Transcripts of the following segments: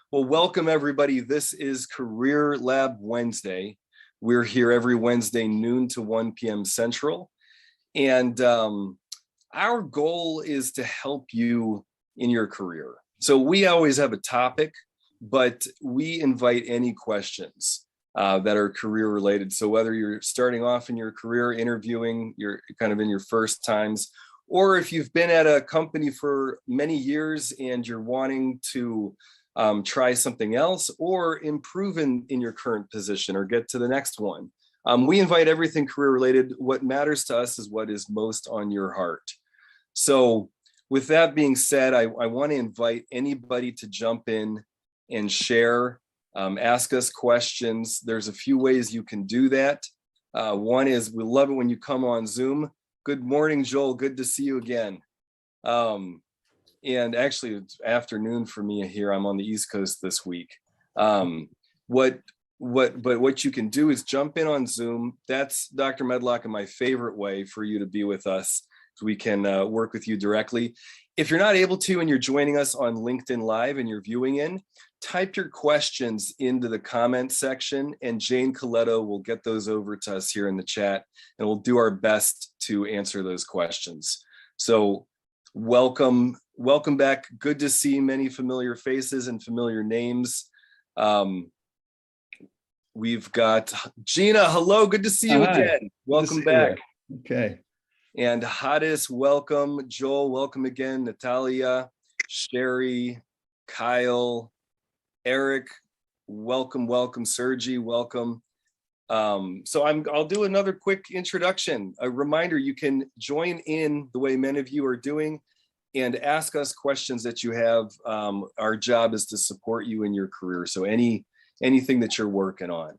Well, welcome everybody. This is Career Lab Wednesday. We're here every Wednesday, noon to 1 p.m. Central. And our goal is to help you in your career. So we always have a topic, but we invite any questions that are career related. So whether you're starting off in your career, interviewing, you're kind of in your first times, or if you've been at a company for many years and you're wanting to try something else or improve in your current position or get to the next one. We invite everything career related. What matters to us is what is most on your heart. So with that being said, I want to invite anybody to jump in and share, ask us questions. There's a few ways you can do that. One is we love it when you come on Zoom. Good morning, Joel. Good to see you again. And actually, it's afternoon for me here. I'm on the East Coast this week. What you can do is jump in on Zoom. That's Dr. Medlock and my favorite way for you to be with us, so we can work with you directly. If you're not able to and you're joining us on LinkedIn Live and you're viewing in, type your questions into the comment section and Jane Coletto will get those over to us here in the chat and we'll do our best to answer those questions. So welcome back. Good to see many familiar faces and familiar names. We've got Gina. Hello, good to see you again. Welcome back. Okay. And Hadis, welcome. Joel, welcome again. Natalia, Sherry, Kyle, Eric, welcome. Sergi, welcome. So I'll do another quick introduction. A reminder, you can join in the way many of you are doing and ask us questions that you have. Our job is to support you in your career. So anything that you're working on.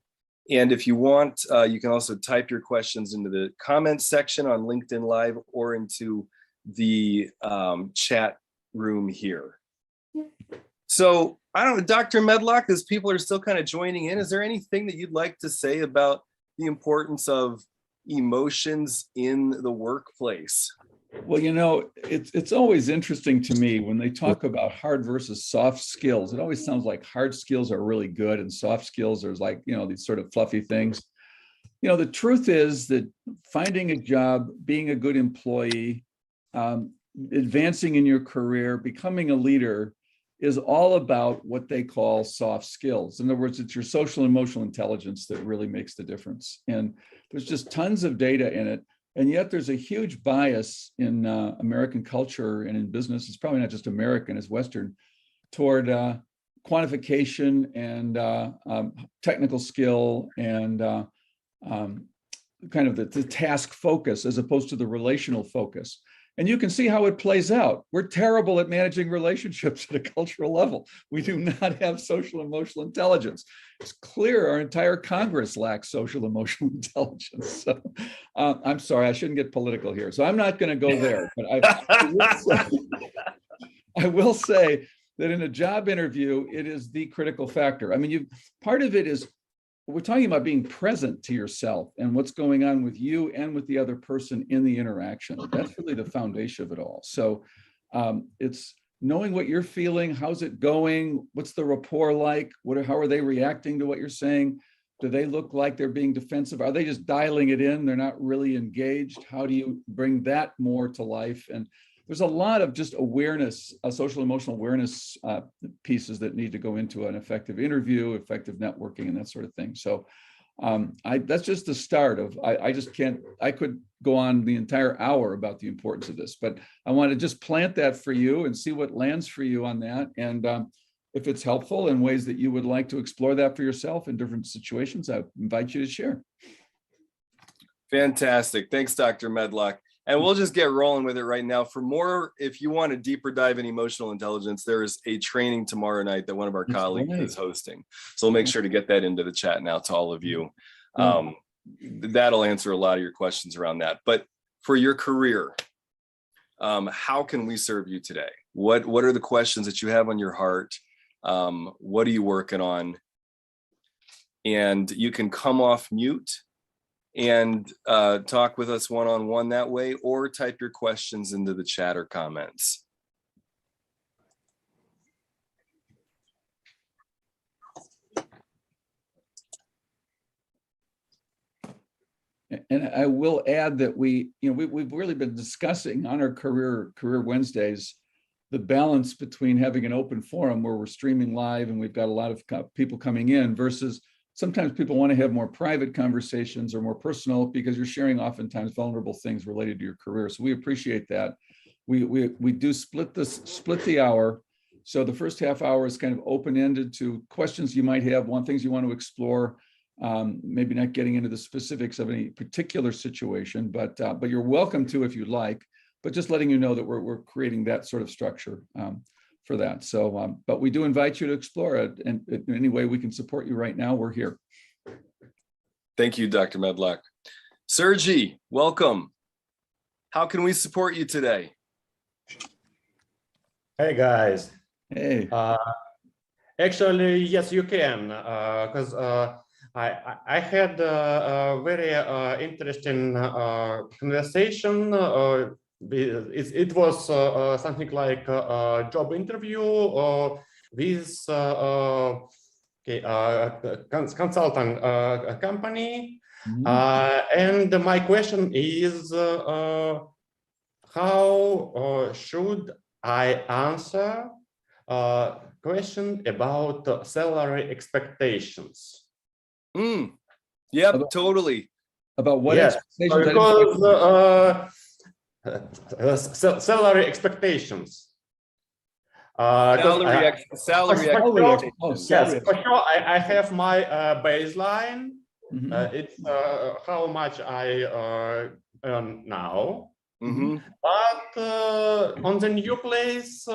And if you want, you can also type your questions into the comments section on LinkedIn Live or into the chat room here. So I don't know, Dr. Medlock, as people are still kind of joining in, is there anything that you'd like to say about the importance of emotions in the workplace? Well, you know, it's always interesting to me when they talk about hard versus soft skills. It always sounds like hard skills are really good and soft skills are like, you know, these sort of fluffy things. You know, the truth is that finding a job, being a good employee, advancing in your career, becoming a leader is all about what they call soft skills. In other words, it's your social and emotional intelligence that really makes the difference. And there's just tons of data in it. And yet there's a huge bias in American culture and in business, it's probably not just American, it's Western, toward quantification and technical skill and kind of the task focus as opposed to the relational focus. And you can see how it plays out. We're terrible at managing relationships at a cultural level. We do not have social emotional intelligence. It's clear our entire Congress lacks social emotional intelligence. So I'm sorry, I shouldn't get political here. So I'm not going to go there. But I will say that in a job interview, it is the critical factor. I mean, part of it is, we're talking about being present to yourself and what's going on with you and with the other person in the interaction. That's really the foundation of it all. So it's knowing what you're feeling, how's it going, what's the rapport like, how are they reacting to what you're saying? Do they look like they're being defensive? Are they just dialing it in? They're not really engaged. How do you bring that more to life? And there's a lot of just awareness, social emotional awareness pieces that need to go into an effective interview, effective networking, and that sort of thing. So that's just the start of, I could go on the entire hour about the importance of this, but I want to just plant that for you and see what lands for you on that. And if it's helpful in ways that you would like to explore that for yourself in different situations, I invite you to share. Fantastic. Thanks, Dr. Medlock. And we'll just get rolling with it right now. For more, if you want a deeper dive in emotional intelligence, there is a training tomorrow night that one of our colleagues is hosting. So we'll make sure to get that into the chat now to all of you. That'll answer a lot of your questions around that. But for your career, how can we serve you today? What are the questions that you have on your heart? What are you working on? And you can come off mute and talk with us one-on-one that way, or type your questions into the chat or comments. And I will add that we've really been discussing on our Career Wednesdays the balance between having an open forum where we're streaming live and we've got a lot of people coming in versus sometimes people want to have more private conversations or more personal because you're sharing oftentimes vulnerable things related to your career. So we appreciate that. We do split the hour. So the first half hour is kind of open-ended to questions you might have, things you want to explore. Maybe not getting into the specifics of any particular situation, but you're welcome to if you'd like. But just letting you know that we're creating that sort of structure for that. So, but we do invite you to explore it, and in any way we can support you right now, we're here. Thank you, Dr. Medlock. Sergey, welcome. How can we support you today? Hey guys. Hey. Actually, yes, you can, because I had a very interesting conversation. It was something like a job interview with consultant company. And my question is, how should I answer question about salary expectations? Yep, totally. About what expectations? Because salary expectations. Salary expectations. Yes, for sure. I have my baseline. It's how much I earn now. But on the new place,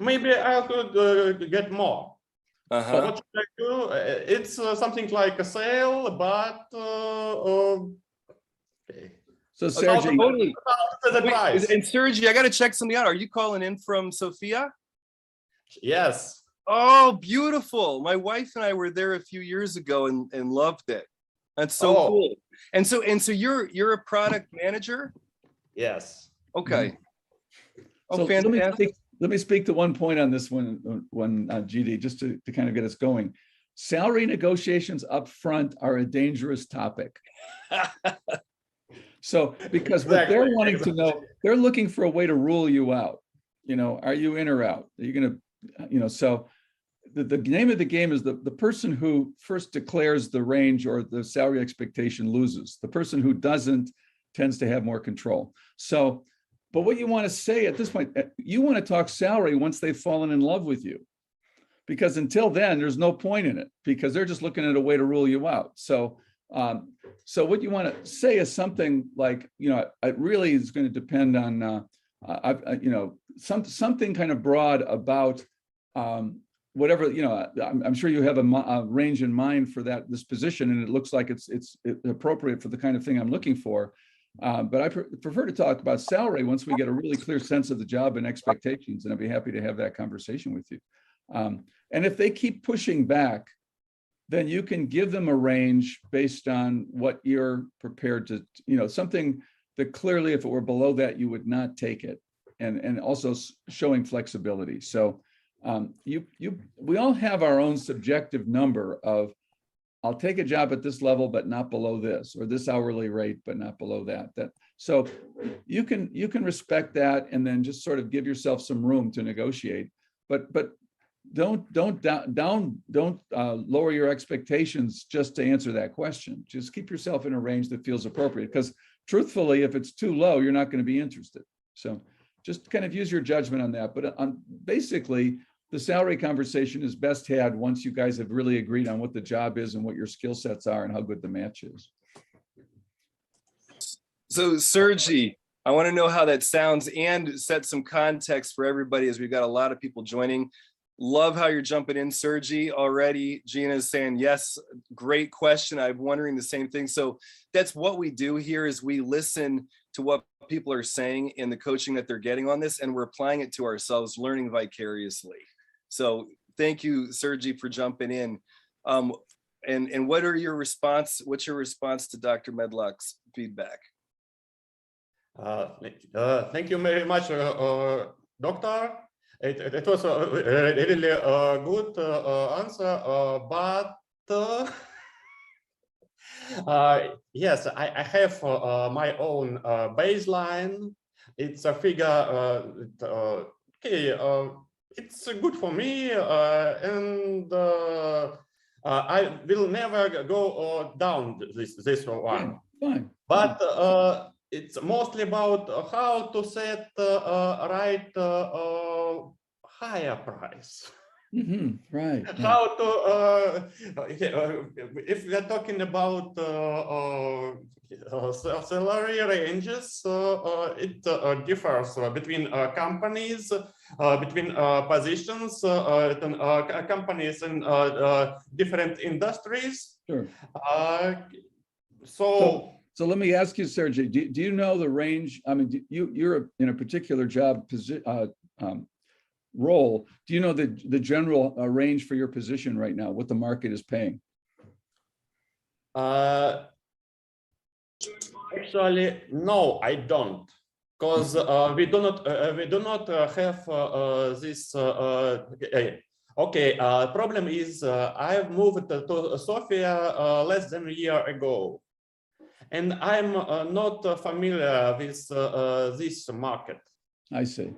maybe I could get more. So what should I do? It's something like a sale, but okay. So Sergey, totally. And Sergey, I got to check something out. Are you calling in from Sofia? Yes. Oh, beautiful. My wife and I were there a few years ago and loved it. That's so cool. And so you're a product manager? Yes. Okay. Oh, so fantastic. Let me speak to one point on this one, GD, just to kind of get us going. Salary negotiations up front are a dangerous topic. So, because what they're wanting to know, they're looking for a way to rule you out. Are you in or out? Are you going to, so the name of the game is the person who first declares the range or the salary expectation loses. The person who doesn't tends to have more control. So, but what you want to say at this point, you want to talk salary once they've fallen in love with you, because until then, there's no point in it because they're just looking at a way to rule you out. So, so what you want to say is something like, it really is going to depend on, something kind of broad about whatever, I'm sure you have a range in mind for this position, and it looks like it's appropriate for the kind of thing I'm looking for. But I prefer to talk about salary once we get a really clear sense of the job and expectations, and I'd be happy to have that conversation with you. And if they keep pushing back, then you can give them a range based on what you're prepared to, something that clearly, if it were below that, you would not take it, and also showing flexibility. So we all have our own subjective number of, I'll take a job at this level, but not below this, or this hourly rate, but not below that. So you can respect that, and then just sort of give yourself some room to negotiate. But don't lower your expectations just to answer that question. Just keep yourself in a range that feels appropriate, because truthfully, if it's too low, you're not going to be interested. So just kind of use your judgment on that. But basically, the salary conversation is best had once you guys have really agreed on what the job is and what your skill sets are and how good the match is. So Sergey, I want to know how that sounds and set some context for everybody, as we've got a lot of people joining. Love how you're jumping in, Sergey, already. Gina is saying, yes, great question. I'm wondering the same thing. So that's what we do here, is we listen to what people are saying in the coaching that they're getting on this, and we're applying it to ourselves, learning vicariously. So thank you, Sergey, for jumping in. And what's your response to Dr. Medlock's feedback? Thank you very much, Doctor. It was a really good answer, but Yes, I have my own baseline. It's a figure. Okay, it's good for me, and I will never go down this one. Fine. But it's mostly about how to set right higher price. Right. How to if we are talking about salary ranges, it differs between companies, between positions, companies in different industries. Sure. So let me ask you, Sergey, do you know the range? I mean, you're in a particular job role. Do you know the general range for your position right now, what the market is paying? Actually, no, I don't, because we do not have this. Okay, problem is I've moved to Sofia less than a year ago, and I'm not familiar with this market. I see.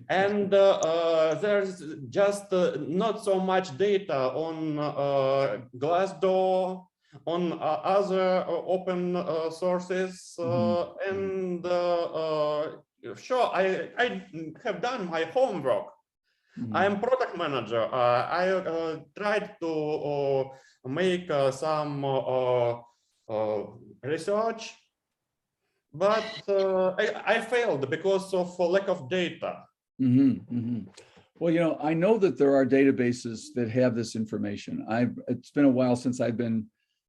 And there's just not so much data on Glassdoor, on other open sources, and sure, I have done my homework. I'm product manager. I tried to make some research, but I failed because of lack of data. Well, you know, I know that there are databases that have this information. It's been a while since I've been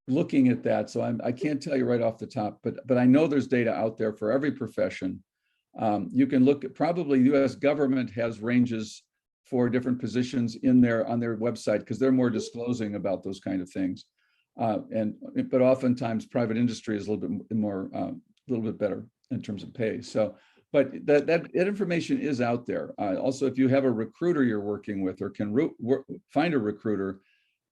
looking at that, so I can't tell you right off the top, but I know there's data out there for every profession. You can look at, probably the US government has ranges for different positions on their website, because they're more disclosing about those kind of things. But oftentimes private industry is a little bit more, a little bit better in terms of pay. So, but that information is out there. Also, if you have a recruiter you're working with, or can find a recruiter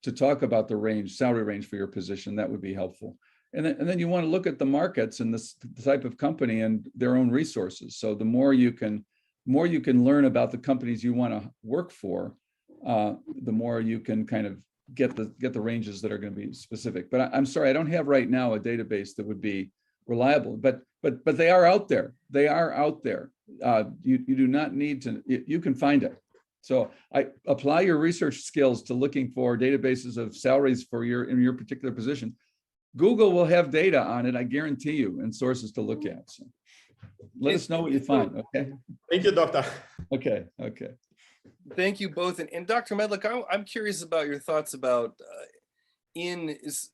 to talk about the salary range for your position, that would be helpful. And then you want to look at the markets and the type of company and their own resources. So the more you can learn about the companies you want to work for, the more you can kind of get the ranges that are going to be specific. But I'm sorry, I don't have right now a database that would be reliable, but they are out there. They are out there. You do not need to, you can find it. So I apply your research skills to looking for databases of salaries in your particular position. Google will have data on it, I guarantee you, and sources to look at. So let us know what you find, okay? Thank you, doctor. Okay. Thank you both. And Dr. Medlik, I'm curious about your thoughts about this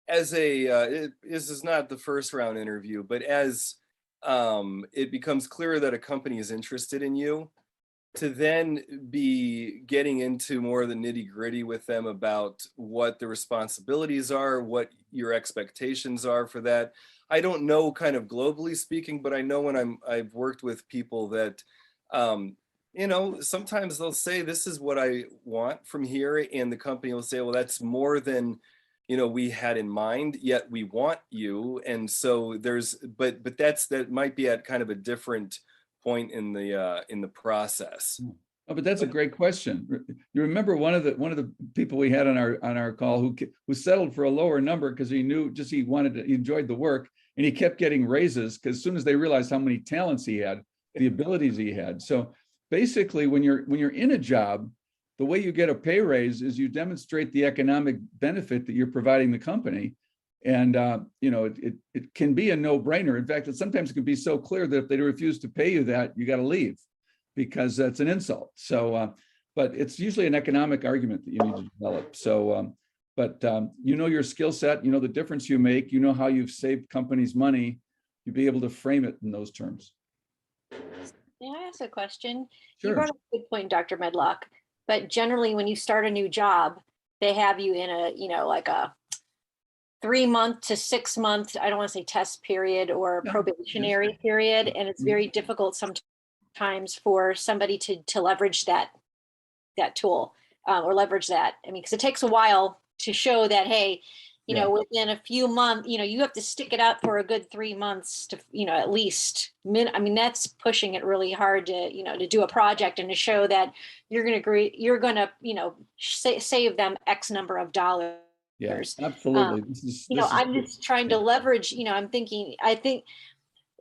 is not the first round interview, but as it becomes clear that a company is interested in you, to then be getting into more of the nitty-gritty with them about what the responsibilities are, what your expectations are for that. I don't know kind of globally speaking, but I know when I've worked with people that you know, sometimes they'll say, this is what I want from here, and the company will say, well, that's more than, you know, we had in mind, yet we want you. And so but that might be at kind of a different point in the process. Oh, but that's a great question. You remember one of the people we had on our call who settled for a lower number because he enjoyed the work, and he kept getting raises because as soon as they realized how many talents he had, the abilities he had. So basically, when you're in a job, the way you get a pay raise is you demonstrate the economic benefit that you're providing the company. And you know, it can be a no-brainer. In fact, sometimes it can be so clear that if they refuse to pay you that, you got to leave, because that's an insult. So, but it's usually an economic argument that you need to develop. So, you know your skill set, you know the difference you make, you know how you've saved companies money, you'll be able to frame it in those terms. May I ask a question? Sure. You brought up a good point, Dr. Medlock, but generally when you start a new job, they have you in a, you know, like a 3-month to 6-month, I don't want to say test period or probationary period. And it's very difficult sometimes for somebody to leverage that tool or leverage that. I mean, because it takes a while to show that, hey, you know, within a few months, you know, you have to stick it out for a good 3 months to, you know, at least I mean, that's pushing it really hard to, you know, to do a project and to show that you're going to agree, you're going to, you know, save them X number of dollars. Yeah, absolutely. You know, I'm just trying to leverage, you know, I think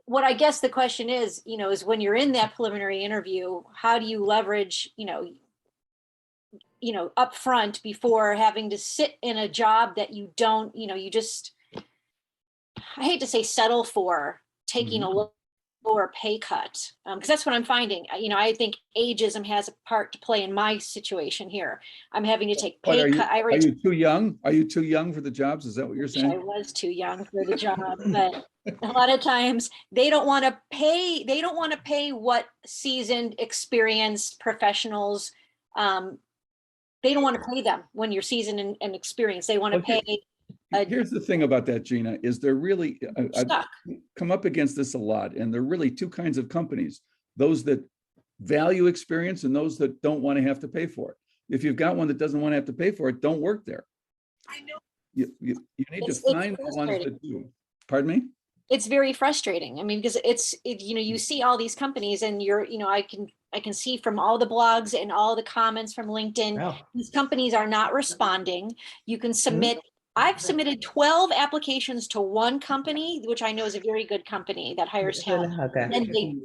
what I guess the question is, you know, is when you're in that preliminary interview, how do you leverage, you know, up front before having to sit in a job that you don't, you know, you just, I hate to say settle for taking a lower pay cut, because that's what I'm finding. You know, I think ageism has a part to play in my situation here. I'm having to take pay cut. Are you too young? Are you too young for the jobs? Is that what you're saying? I was too young for the job, but a lot of times they don't want to pay. They don't want to pay what seasoned, experienced professionals. They don't want to pay them when you're seasoned and experienced. They want to pay. Here's the thing about that, Gina, is there really, I've come up against this a lot, and there are really two kinds of companies, those that value experience and those that don't want to have to pay for it. If you've got one that doesn't want to have to pay for it, don't work there. I know. You need to find the ones that do. Pardon me? It's very frustrating. I mean, because you know, you see all these companies and you're, you know, I can see from all the blogs and all the comments from LinkedIn, these companies are not responding. You can submit, I've submitted 12 applications to one company, which I know is a very good company that hires talent, and they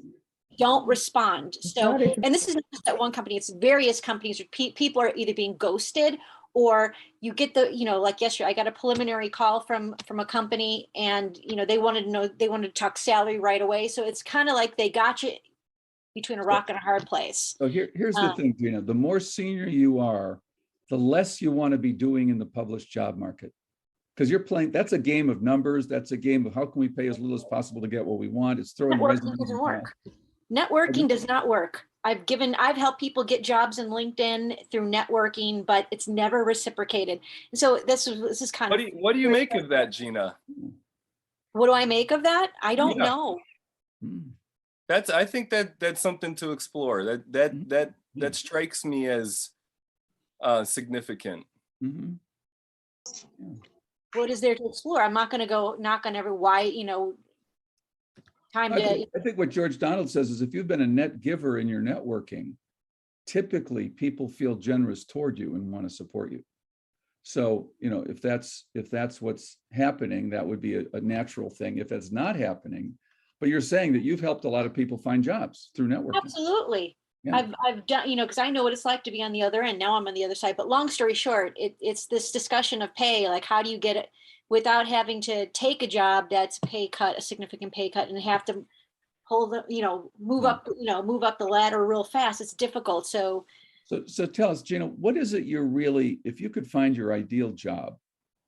don't respond. So, and this is not just that one company, it's various companies. People are either being ghosted, or you get the, you know, like yesterday, I got a preliminary call from a company, and, you know, they wanted to talk salary right away. So it's kind of like they got you between a rock and a hard place. So here's the thing, Gina, the more senior you are, the less you want to be doing in the published job market. Because you're playing, that's a game of numbers. That's a game of how can we pay as little as possible to get what we want. It's throwing Networking doesn't work. Networking does not work. I've helped people get jobs in LinkedIn through networking, but it's never reciprocated. And so this is kind of. What do you make of that, Gina? What do I make of that? I don't know. I think that's something to explore. That strikes me as significant. What is there to explore? I'm not going to go knock on every why, you know. I think what George Donald says is if you've been a net giver in your networking, typically people feel generous toward you and want to support you. So, you know, if that's what's happening, that would be a natural thing. If it's not happening, but you're saying that you've helped a lot of people find jobs through networking. Absolutely. Yeah. I've done, you know, because I know what it's like to be on the other end. Now I'm on the other side. But long story short, it's this discussion of pay. Like, how do you get it without having to take a job that's a significant pay cut, and have to hold the, you know, move up the ladder real fast. It's difficult. So tell us, Gina, what is it you're really, if you could find your ideal job,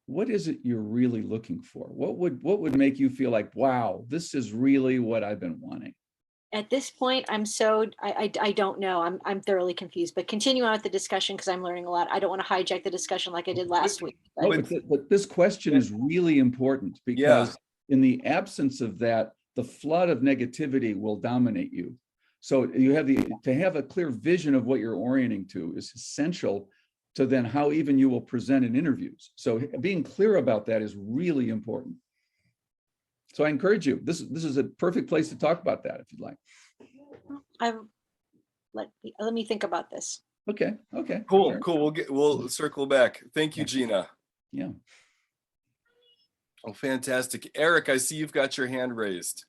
what is it you're really looking for? What would make you feel like, wow, this is really what I've been wanting? At this point, I don't know. I'm thoroughly confused, but continue on with the discussion because I'm learning a lot. I don't want to hijack the discussion like I did last week. But this question is really important because in the absence of that, the flood of negativity will dominate you. So you have to have a clear vision of what you're orienting to is essential to then how even you will present in interviews. So being clear about that is really important. So I encourage you, this is a perfect place to talk about that if you'd like. Let me think about this. Okay. Cool. We'll circle back. Thank you, Gina. Yeah. Oh, fantastic. Eric, I see you've got your hand raised.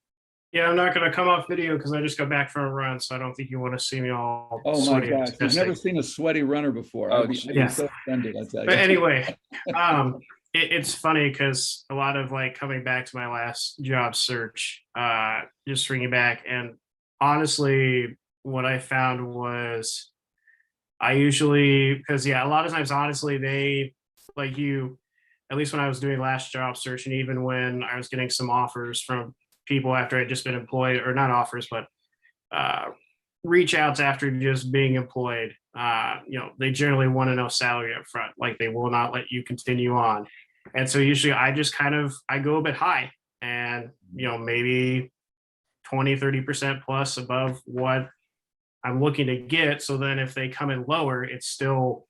Yeah, I'm not going to come off video because I just got back from a run, so I don't think you want to see me all. Oh my gosh, I've never seen a sweaty runner before. I'd be so offended, I tell you. But anyway, it's funny because a lot of like coming back to my last job search, just bringing back, and honestly, what I found was I usually, because a lot of times, honestly, they like you, at least when I was doing last job search, and even when I was getting some offers from people after I'd just been employed, or not offers, but reach outs after just being employed, they generally want to know salary up front. Like they will not let you continue on. And so usually I just I go a bit high and, maybe 20, 30% plus above what I'm looking to get. So then if they come in lower, it's still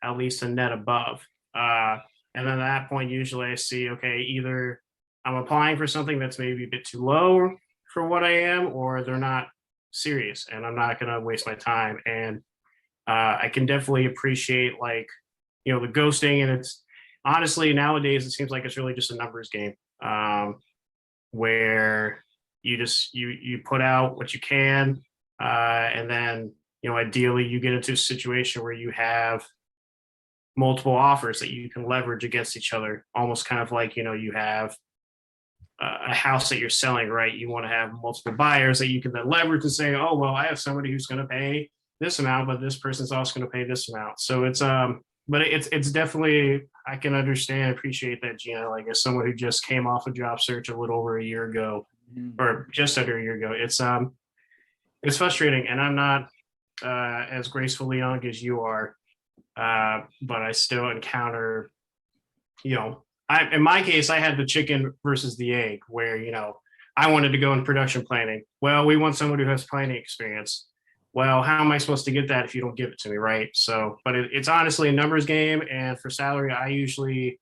at least a net above. And then at that point, usually I see, okay, either I'm applying for something that's maybe a bit too low for what I am, or they're not serious and I'm not going to waste my time. And I can definitely appreciate like, the ghosting. And it's honestly, nowadays, it seems like it's really just a numbers game, where you put out what you can. And then, ideally you get into a situation where you have multiple offers that you can leverage against each other, almost kind of like, you have a house that you're selling, right? You want to have multiple buyers that you can then leverage and say, oh, well, I have somebody who's going to pay this amount, but this person's also going to pay this amount. So but it's definitely, I can understand, appreciate that, Gina, like as someone who just came off a job search a little over a year ago, or just under a year ago, it's frustrating, and I'm not as gracefully young as you are, but I still encounter, in my case, I had the chicken versus the egg, where I wanted to go in production planning. Well, we want someone who has planning experience. Well, how am I supposed to get that if you don't give it to me, right? So, but it's honestly a numbers game, and for salary, I usually,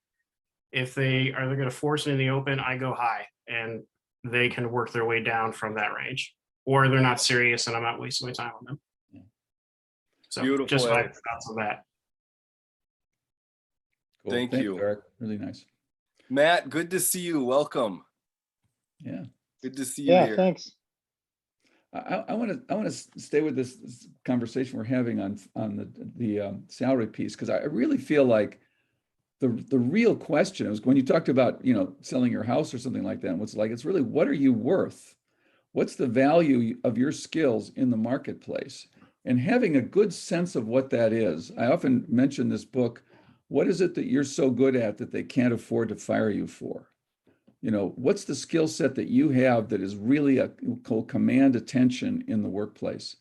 if they're going to force me in the open, I go high, and they can work their way down from that range, or they're not serious, and I'm not wasting my time on them. So, Beautiful, just my Eric. thoughts on that. Cool. Thank Thanks, you. Eric. Really nice. Matt, good to see you. Welcome. Yeah. Good to see you Yeah, here. thanks. I want to stay with this conversation we're having on the salary piece, because I really feel like the real question is when you talked about selling your house or something like that, and it's really, what are you worth? What's the value of your skills in the marketplace? And having a good sense of what that is. I often mention this book, What is it that you're so good at that they can't afford to fire you for? What's the skill set that you have that is really will command attention in the workplace?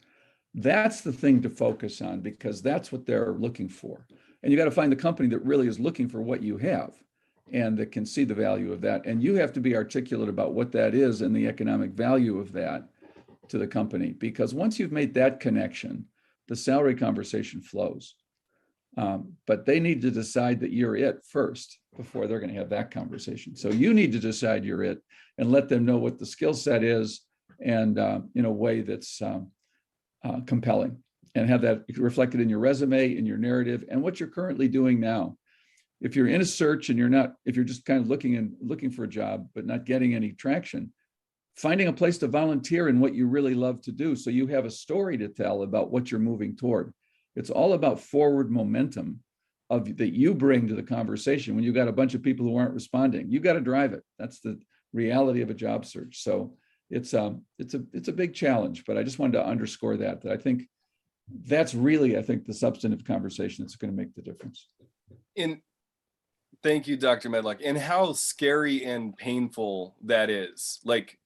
That's the thing to focus on, because that's what they're looking for. And you got to find the company that really is looking for what you have and that can see the value of that. And you have to be articulate about what that is and the economic value of that to the company, because once you've made that connection, the salary conversation flows. But they need to decide that you're it first before they're going to have that conversation. So you need to decide you're it and let them know what the skill set is, and in a way that's compelling, and have that reflected in your resume, in your narrative, and what you're currently doing now. If you're in a search and if you're just kind of looking for a job but not getting any traction, finding a place to volunteer in what you really love to do, so you have a story to tell about what you're moving toward. It's all about forward momentum that you bring to the conversation when you got a bunch of people who aren't responding. You got to drive it. That's the reality of a job search. So it's a big challenge, but I just wanted to underscore that I think that's really, the substantive conversation that's going to make the difference. Thank you, Dr. Medlock. And how scary and painful that is. Like,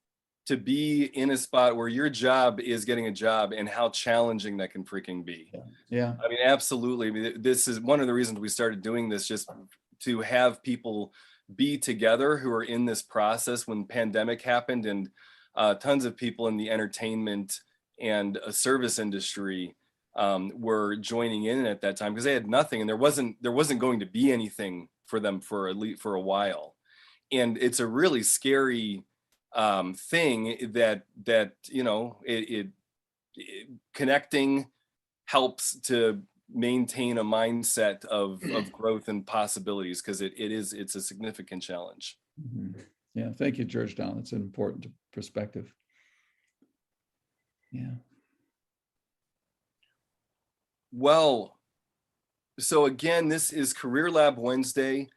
to be in a spot where your job is getting a job, and how challenging that can freaking be. Yeah. I mean, absolutely. I mean, this is one of the reasons we started doing this, just to have people be together who are in this process. When pandemic happened, and tons of people in the entertainment and service industry were joining in at that time, because they had nothing, and there wasn't going to be anything for them for a while. And it's a really scary thing that it connecting helps to maintain a mindset of growth and possibilities, because it's a significant challenge. Mm-hmm. Yeah, thank you, Georgetown. It's an important perspective. Yeah. Well, so again, this is Career Lab Wednesday.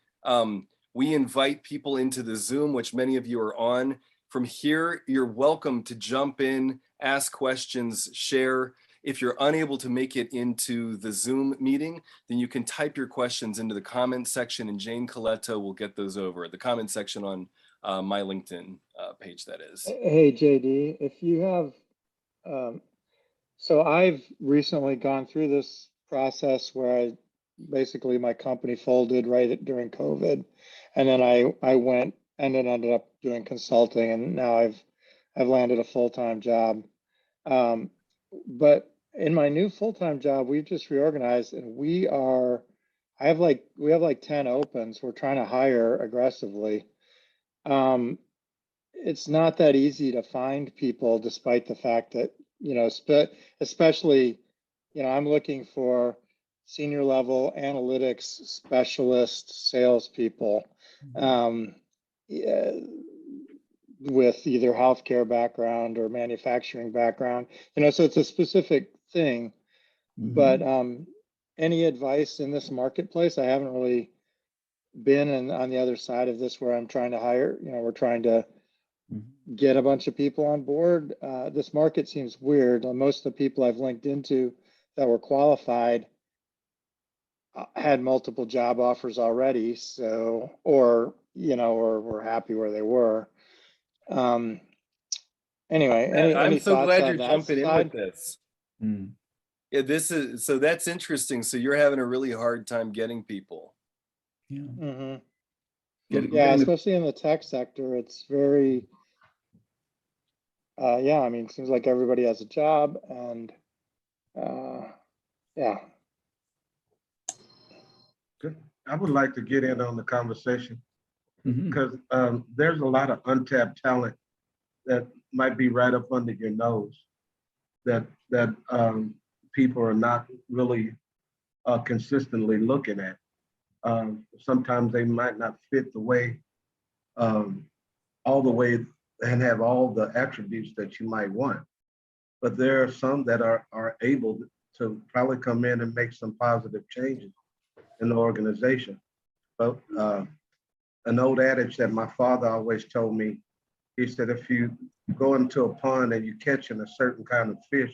We invite people into the Zoom, which many of you are on. From here, you're welcome to jump in, ask questions, share. If you're unable to make it into the Zoom meeting, then you can type your questions into the comment section, and Jane Coletta will get those over. The comment section on my LinkedIn page, that is. Hey, JD, if you have, so I've recently gone through this process where basically my company folded right during COVID. And then I went and then ended up doing consulting, and now I've landed a full-time job. But in my new full-time job, we've just reorganized, and we are we have like 10 opens. We're trying to hire aggressively. It's not that easy to find people despite the fact that, you know, especially, you know, I'm looking for senior level analytics specialist salespeople. Yeah, with either healthcare background or manufacturing background, you know, so it's a specific thing. But any advice in this marketplace? I haven't really been on the other side of this where I'm trying to hire, you know, we're trying to get a bunch of people on board. This market seems weird. Most of the people I've linked into that were qualified had multiple job offers already. So, or, you know, or were happy where they were. Anyway, I'm any so thoughts glad on you're that jumping in side? with this. Yeah, this is, so that's interesting. So you're having a really hard time getting people. Yeah. Mm-hmm. Get- Yeah, getting the- especially in the tech sector, it's very, yeah, I mean, it seems like everybody has a job and, yeah. Good. I would like to get in on the conversation Mhm. because there's a lot of untapped talent that might be right up under your nose that people are not really consistently looking at. Sometimes they might not fit the way, all the way, and have all the attributes that you might want. But there are some that are able to probably come in and make some positive changes in the organization. But an old adage that my father always told me, he said, if you go into a pond and you're catching a certain kind of fish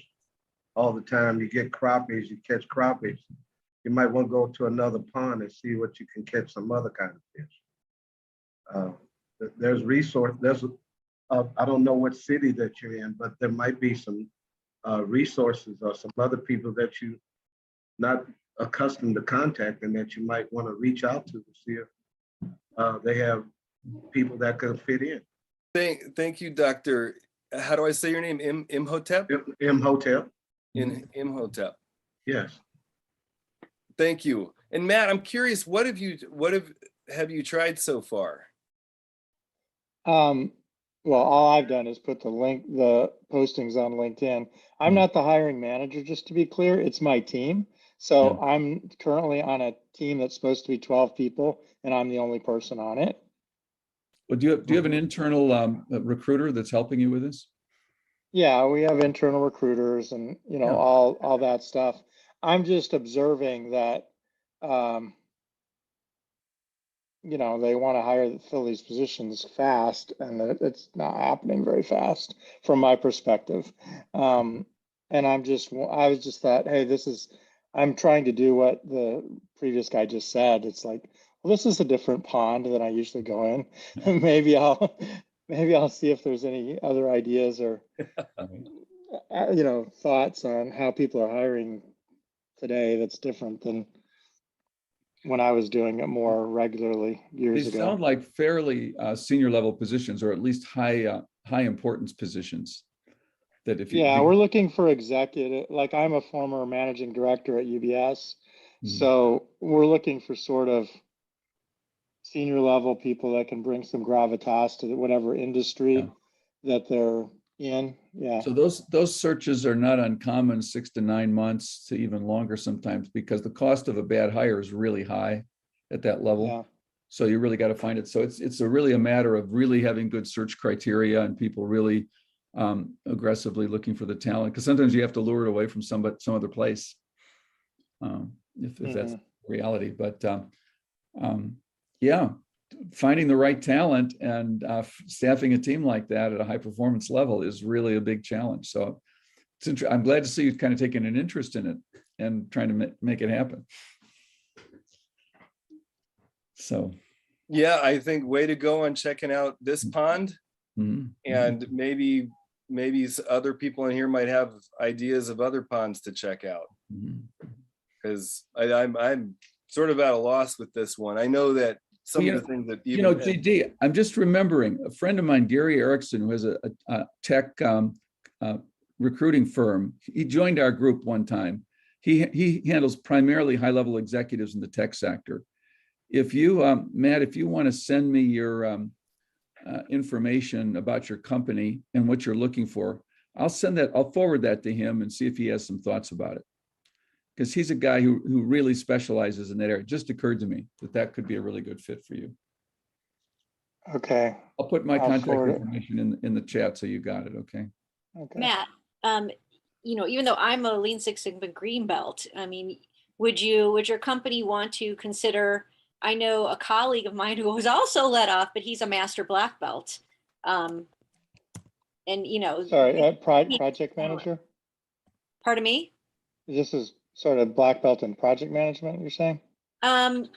all the time, you get crappies, you catch crappies, you might want to go to another pond and see what you can catch some other kind of fish. There's resource, I don't know what city that you're in, but there might be some resources or some other people that you not accustomed to contacting that you might want to reach out to see if they have people that could fit in. Thank you, Dr. How do I say your name? Imhotep? Imhotep. Imhotep. Yes. Thank you. And Matt, I'm curious, what have you tried so far? Well, all I've done is put the postings on LinkedIn. I'm not the hiring manager, just to be clear, it's my team. So I'm currently on a team that's supposed to be 12 people and I'm the only person on it. Well, do you have an internal recruiter that's helping you with this? Yeah, we have internal recruiters and, you know, Yeah. all that stuff. I'm just observing that, you know, they want to fill these positions fast and it's not happening very fast from my perspective. And I was just thought, hey, I'm trying to do what the previous guy just said. It's like, well, this is a different pond than I usually go in. maybe I'll see if there's any other ideas or, you know, thoughts on how people are hiring today that's different than when I was doing it more regularly years They ago. sound like fairly senior level positions, or at least high importance positions. That if you, Yeah, we're looking for executive, like I'm a former managing director at UBS. So we're looking for sort of senior level people that can bring some gravitas to whatever industry that they're in. Yeah. So those searches are not uncommon, 6 to 9 months to even longer sometimes, because the cost of a bad hire is really high at that level. Yeah. So you really got to find it. So it's really a matter of really having good search criteria and people really aggressively looking for the talent, because sometimes you have to lure it away from some other place, if that's reality. But yeah, finding the right talent and staffing a team like that at a high performance level is really a big challenge. So I'm glad to see you kind of taking an interest in it and trying to make it happen. So yeah, I think way to go on checking out this pond. And maybe other people in here might have ideas of other ponds to check out, because I'm sort of at a loss with this one. I know that some of the things that GD, I'm just remembering a friend of mine, Gary Erickson, who has a tech recruiting firm. He joined our group one time. he handles primarily high-level executives in the tech sector. If you, Matt, if you want to send me your information about your company and what you're looking for, I'll forward that to him and see if he has some thoughts about it. Because he's a guy who really specializes in that area. It just occurred to me that that could be a really good fit for you. Okay, I'll put my I'll contact forward it. information in the chat so you got it, okay? okay. Matt, even though I'm a Lean Six Sigma green belt, I mean, would your company want to consider, I know a colleague of mine who was also let off, but he's a master black belt. And Sorry, project manager? Pardon me? This is sort of black belt in project management, you're saying?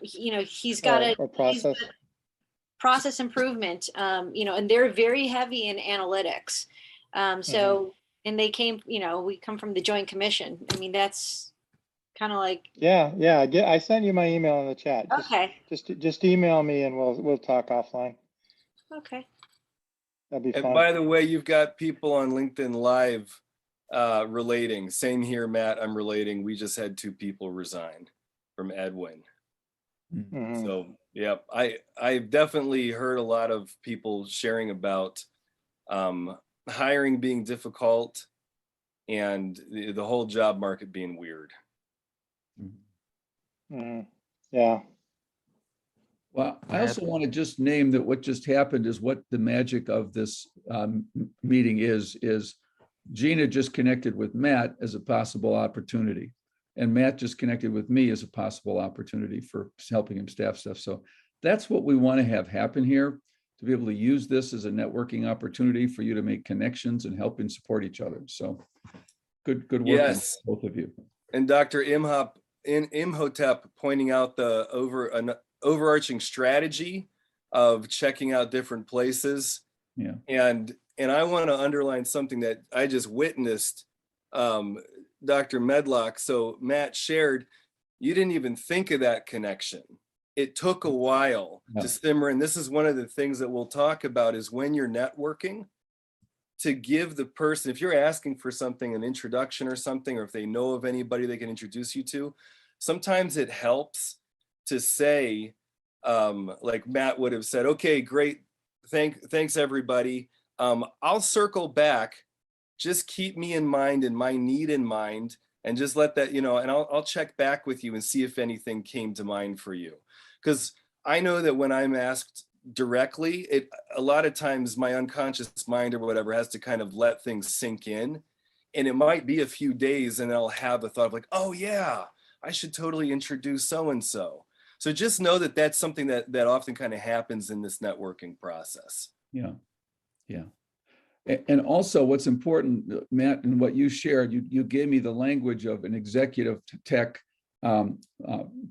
He's got Or process? process improvement, and they're very heavy in analytics. So, and they came, we come from the Joint Commission. I mean, that's kind of like. Yeah, I sent you my email in the chat. Okay. Just email me and we'll talk offline. Okay. That'd be And fun. by the way, you've got people on LinkedIn Live relating. Same here, Matt, I'm relating. We just had 2 people resign from Edwin. Mhm. So, yeah, I've definitely heard a lot of people sharing about hiring being difficult and the whole job market being weird. Mhm. Yeah. Well, I also want to just name that what just happened is what the magic of this meeting is Gina just connected with Matt as a possible opportunity. And Matt just connected with me as a possible opportunity for helping him staff stuff. So that's what we want to have happen here, to be able to use this as a networking opportunity for you to make connections and help and support each other. So good work, Yes. both of you. And Dr. Imhotep pointing out an overarching strategy of checking out different places. Yeah. And I want to underline something that I just witnessed, Dr. Medlock. So Matt shared, you didn't even think of that connection. It took a while to simmer. And this is one of the things that we'll talk about is when you're networking, to give the person, if you're asking for something, an introduction or something, or if they know of anybody they can introduce you to, sometimes it helps to say, like Matt would have said, okay, great. Thanks everybody. I'll circle back. Just keep me in mind and my need in mind, and just let that, and I'll check back with you and see if anything came to mind for you. Because I know that when I'm asked directly, a lot of times my unconscious mind or whatever has to kind of let things sink in. And it might be a few days and I'll have a thought of like, oh yeah, I should totally introduce so-and-so. So just know that that's something that often kind of happens in this networking process. Yeah. And also what's important, Matt, and what you shared, you gave me the language of an executive tech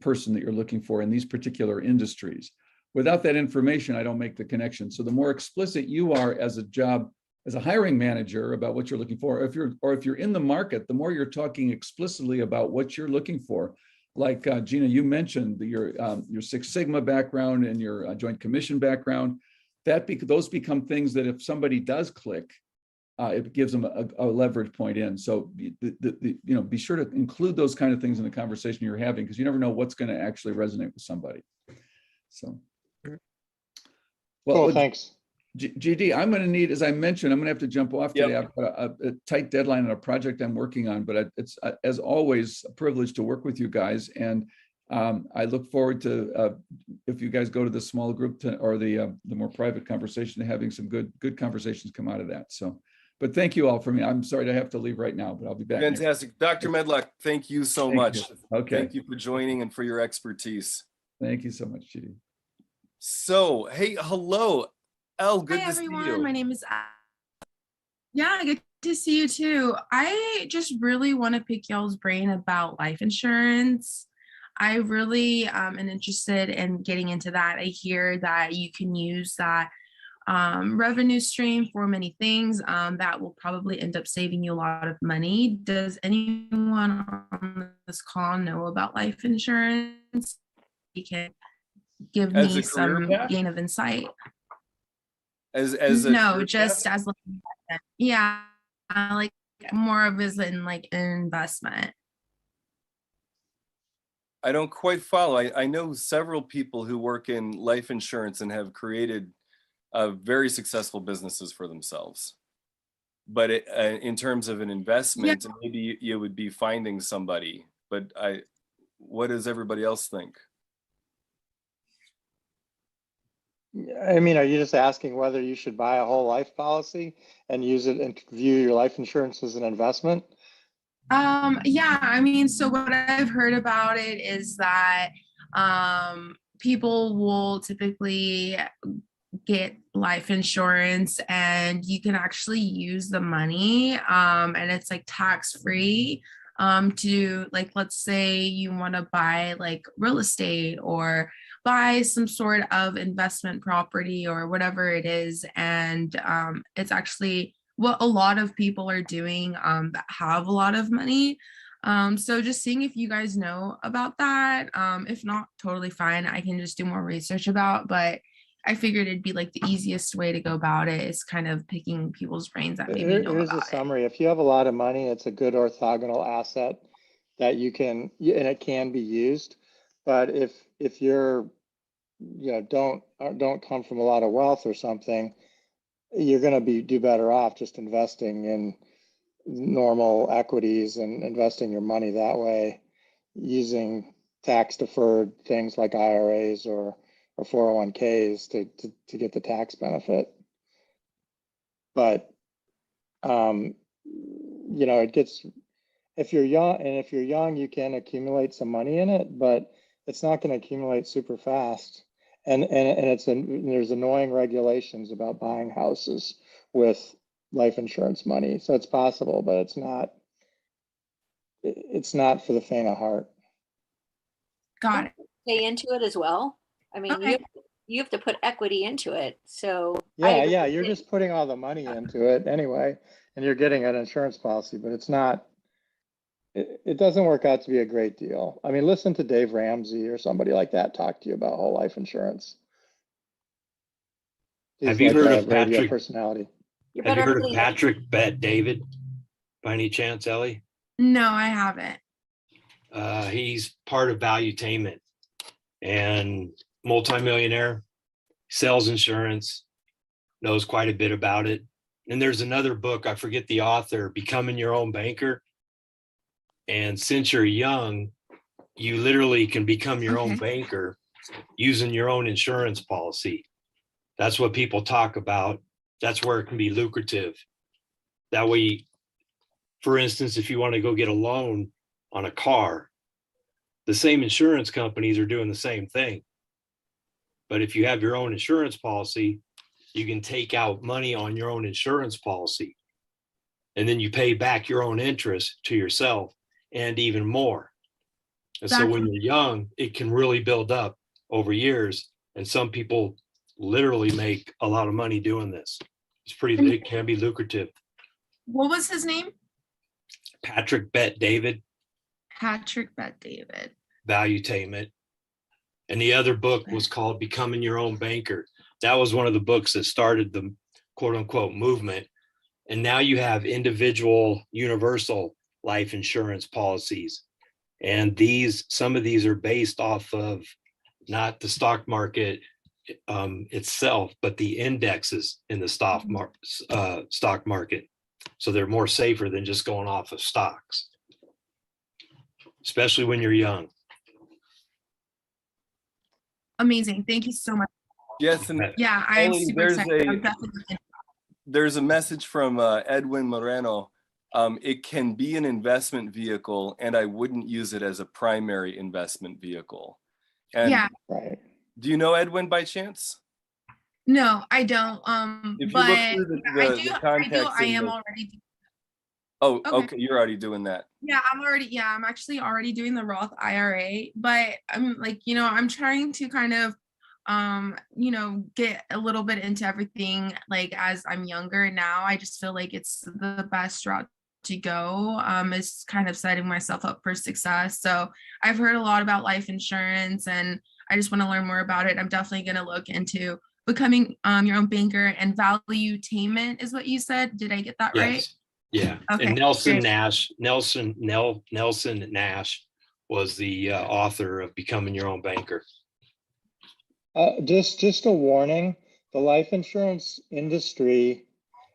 person that you're looking for in these particular industries. Without that information, I don't make the connection. So the more explicit you are as a hiring manager about what you're looking for, or if you're in the market, the more you're talking explicitly about what you're looking for. Like Gina, you mentioned your Six Sigma background and your Joint Commission background. Those become things that if somebody does click, it gives them a leverage point in. So be sure to include those kind of things in the conversation you're having, because you never know what's going to actually resonate with somebody. So, well, Cool, thanks. GD, I'm going to need, as I mentioned, I'm going to have to jump off today. I've got a tight deadline on a project I'm working on, but it's as always a privilege to work with you guys. And I look forward to if you guys go to the small group or the more private conversation, having some good conversations come out of that. So, but thank you all for me. I'm sorry to have to leave right now, but I'll be back. Fantastic. Dr. Medlock, thank you so much. Okay. Thank you for joining and for your expertise. Thank you so much, GD. So, hey, hello, Elle, good to see you. Hi everyone, my name is Yeah, good to see you too. I just really want to pick y'all's brain about life insurance. I really am interested in getting into that. I hear that you can use that revenue stream for many things that will probably end up saving you a lot of money. Does anyone on this call know about life insurance? You can give me some gain of insight. No, just as like, yeah, like more of as in like an investment. I don't quite follow. I know several people who work in life insurance and have created very successful businesses for themselves. But in terms of an investment, maybe you would be finding somebody. But what does everybody else think? I mean, are you just asking whether you should buy a whole life policy and use it and view your life insurance as an investment? Yeah, I mean, so what I've heard about it is that people will typically get life insurance and you can actually use the money and it's like tax free to, like, let's say you want to buy like real estate or buy some sort of investment property or whatever it is, and it's actually what a lot of people are doing that have a lot of money. So just seeing if you guys know about that. If not, totally fine, I can just do more research about, but I figured it'd be like the easiest way to go about it is kind of picking people's brains that maybe know Here's a about it. summary. If you have a lot of money, it's a good orthogonal asset that you can, and it can be used. But if you're, don't come from a lot of wealth or something, you're going to do better off just investing in normal equities and investing your money that way, using tax deferred things like IRAs or 401ks to get the tax benefit. But it gets, if you're young, you can accumulate some money in it, but it's not going to accumulate super fast. And there's annoying regulations about buying houses with life insurance money. So it's possible, but it's not for the faint of heart. Got it. Pay into it as well. I mean, Okay. you have to put equity into it. So Yeah, you're just putting all the money into it anyway, and you're getting an insurance policy, but it's not. It doesn't work out to be a great deal. I mean, listen to Dave Ramsey or somebody like that talk to you about whole life insurance. Have you heard of radio Patrick? personality? Have you heard of Patrick Bet David by any chance, Ellie? No, I haven't. He's part of Valuetainment and multimillionaire, sells insurance, knows quite a bit about it. And there's another book, I forget the author, Becoming Your Own Banker. And since you're young, you literally can become your own banker using your own insurance policy. That's what people talk about. That's where it can be lucrative. That way, for instance, if you want to go get a loan on a car, the same insurance companies are doing the same thing. But if you have your own insurance policy, you can take out money on your own insurance policy. And then you pay back your own interest to yourself and even more. And so when you're young, it can really build up over years. And some people literally make a lot of money doing this. It can be lucrative. What was his name? Patrick Bet David. Patrick Bet David. Valuetainment. And the other book was called Becoming Your Own Banker. That was one of the books that started the quote unquote movement. And now you have individual universal life insurance policies. And some of these are based off of not the stock market itself, but the indexes in the stock market. So they're more safer than just going off of stocks, especially when you're young. Amazing. Thank you so much. Yes, and yeah, I'm super excited. There's a message from Edwin Moreno. It can be an investment vehicle, and I wouldn't use it as a primary investment vehicle. And yeah. Right. Do you know Edwin by chance? No, I don't. If but you look through I am already. Oh, okay. You're already doing that. Yeah, I'm actually already doing the Roth IRA, but I'm like, I'm trying to kind of, get a little bit into everything. Like as I'm younger now, I just feel like it's the best route to go. Is kind of setting myself up for success. So I've heard a lot about life insurance and I just want to learn more about it. I'm definitely going to look into becoming your own banker, and Valuetainment is what you said. Did I get that right? Yeah. Okay, And Nelson great. Nash was the author of Becoming Your Own Banker. Just a warning, the life insurance industry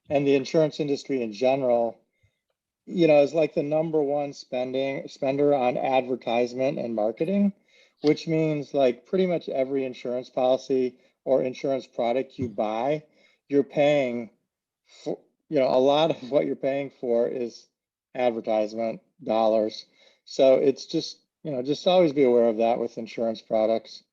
and the insurance industry in general, is like the #1 spender on advertisement and marketing, which means like pretty much every insurance policy or insurance product you buy, you're paying for, a lot of what you're paying for is advertisement dollars. So it's just, just always be aware of that with insurance products.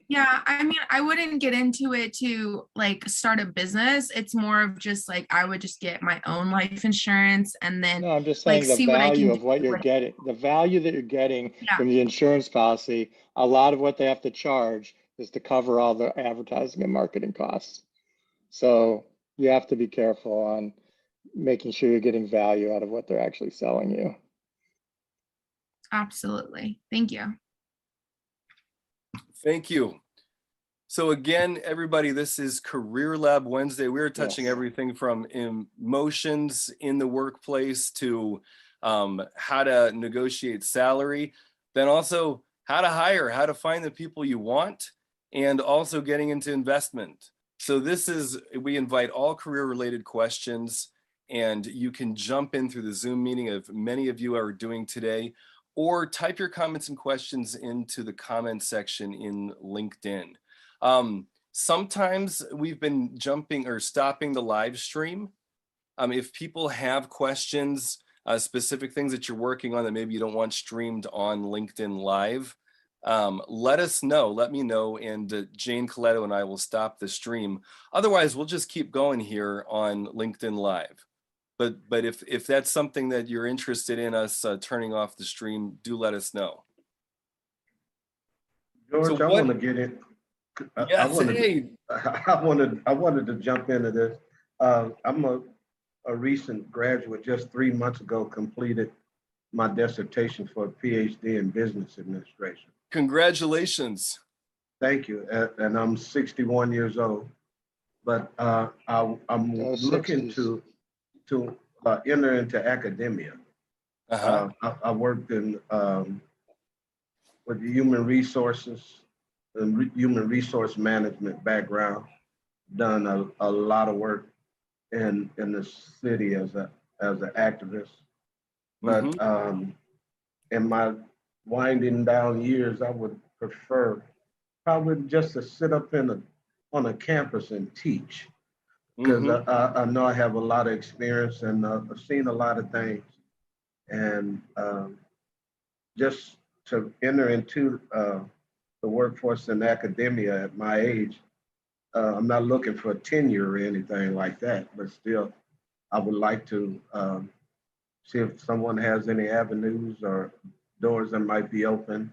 Yeah, I mean, I wouldn't get into it to like start a business. It's more of just like I would just get my own life insurance and then No, I'm just like saying the see what I value can of what do you're with it. getting, the value that you're getting Yeah. from the insurance policy, a lot of what they have to charge is to cover all the advertising and marketing costs. So you have to be careful on making sure you're getting value out of what they're actually selling you. Absolutely. Thank you. Thank you. So again, everybody, this is Career Lab Wednesday. We're touching Yes. everything from emotions in the workplace to how to negotiate salary, then also how to hire, how to find the people you want, and also getting into investment. So we invite all career-related questions, and you can jump in through the Zoom meeting of many of you are doing today, or type your comments and questions into the comment section in LinkedIn. Sometimes we've been jumping or stopping the live stream. If people have questions, specific things that you're working on that maybe you don't want streamed on LinkedIn Live, let us know, let me know, and Jane Coletto and I will stop the stream. Otherwise, we'll just keep going here on LinkedIn Live. But if that's something that you're interested in us turning off the stream, do let us know. George, So I want to get in. Yes, hey. I wanted to jump into this. I'm a recent graduate, just 3 months ago, completed my dissertation for a PhD in business administration. Congratulations. Thank you. And I'm 61 years old, but I'm looking to enter into academia. I worked in with human resources and human resource management background, done a lot of work in the city as an activist. But in my winding down years, I would prefer probably just to sit up on a campus and teach, because I know I have a lot of experience and I've seen a lot of things, and just to enter into the workforce in academia at my age, I'm not looking for tenure or anything like that, but still, I would like to see if someone has any avenues or doors that might be open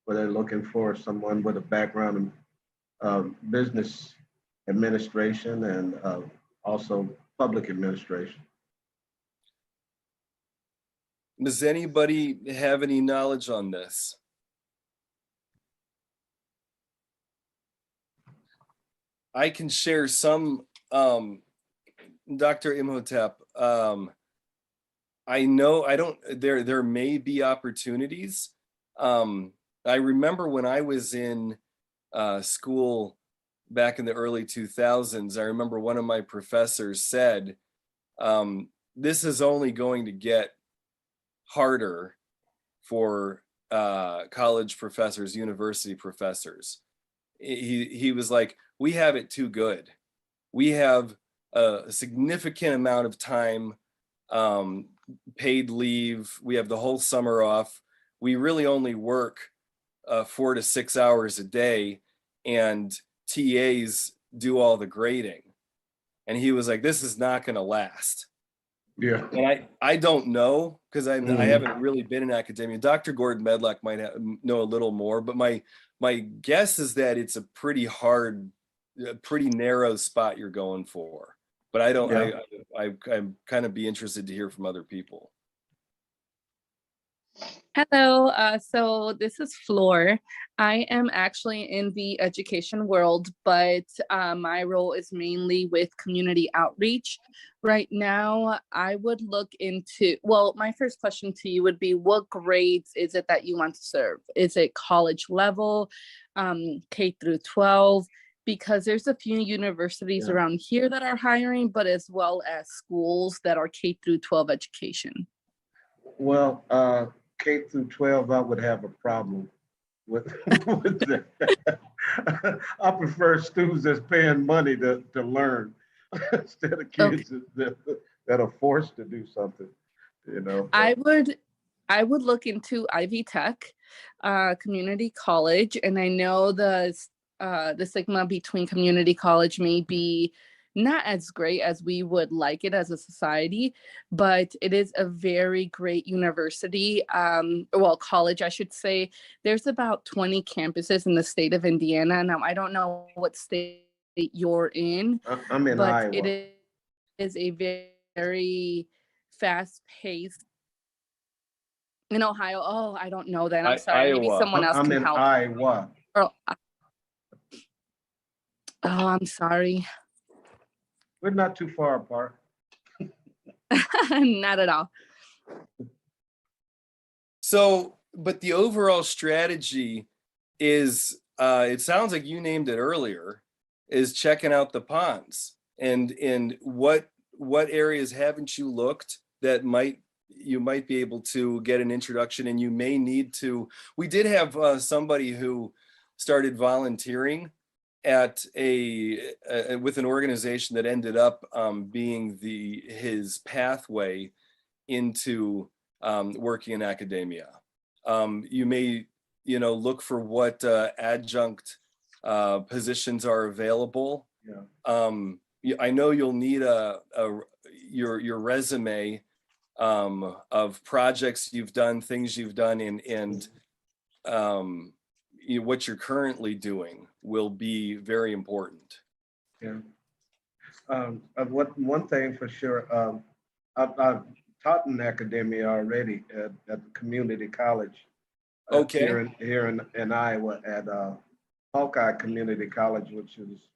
where they're looking for someone with a background in business administration and also public administration. Does anybody have any knowledge on this? I can share some, Dr. Imhotep. I know there may be opportunities. I remember when I was in school back in the early 2000s, I remember one of my professors said, this is only going to get harder for college professors, university professors. He was like, we have it too good. We have a significant amount of time, paid leave. We have the whole summer off. We really only work 4 to 6 hours a day, and TAs do all the grading. And he was like, this is not going to last. Yeah. And I don't know, because I haven't really been in academia. Dr. Gordon Medlock might know a little more, but my guess is that it's a pretty hard, pretty narrow spot you're going for. But I don't, I'm kind of be interested to hear from other people. Hello, so this is Floor. I am actually in the education world, but my role is mainly with community outreach. Right now, I would look into, well, my first question to you would be, what grades is it that you want to serve? Is it college level, K through 12? Because there's a few universities Yeah. around here that are hiring, but as well as schools that are K through 12 education. Well, K through 12, I would have a problem with, with that. I prefer students that's paying money to learn instead of kids that are forced to do something, you know. I would look into Ivy Tech, community college, and I know the stigma between community college may be not as great as we would like it as a society, but it is a very great university. Well, college, I should say. There's about 20 campuses in the state of Indiana. Now, I don't know what state you're in, I'm in but Iowa. it is a very fast-paced in Ohio. Oh, I don't know that. I'm sorry. Maybe Iowa. someone else I'm can in help. Iowa. Oh, I'm sorry. We're not too far apart. Not at all. So, but the overall strategy is, it sounds like you named it earlier, is checking out the ponds. And what areas haven't you looked that you might be able to get an introduction, and you may need to. We did have somebody who started volunteering at with an organization that ended up being his pathway into working in academia. You may, look for what adjunct positions are available. Yeah. I know you'll need your resume of projects you've done, things you've done, and what you're currently doing will be very important. Yeah. One thing for sure, I've taught in academia already at the community college. Okay. Here in Iowa at Hawkeye Community College, which is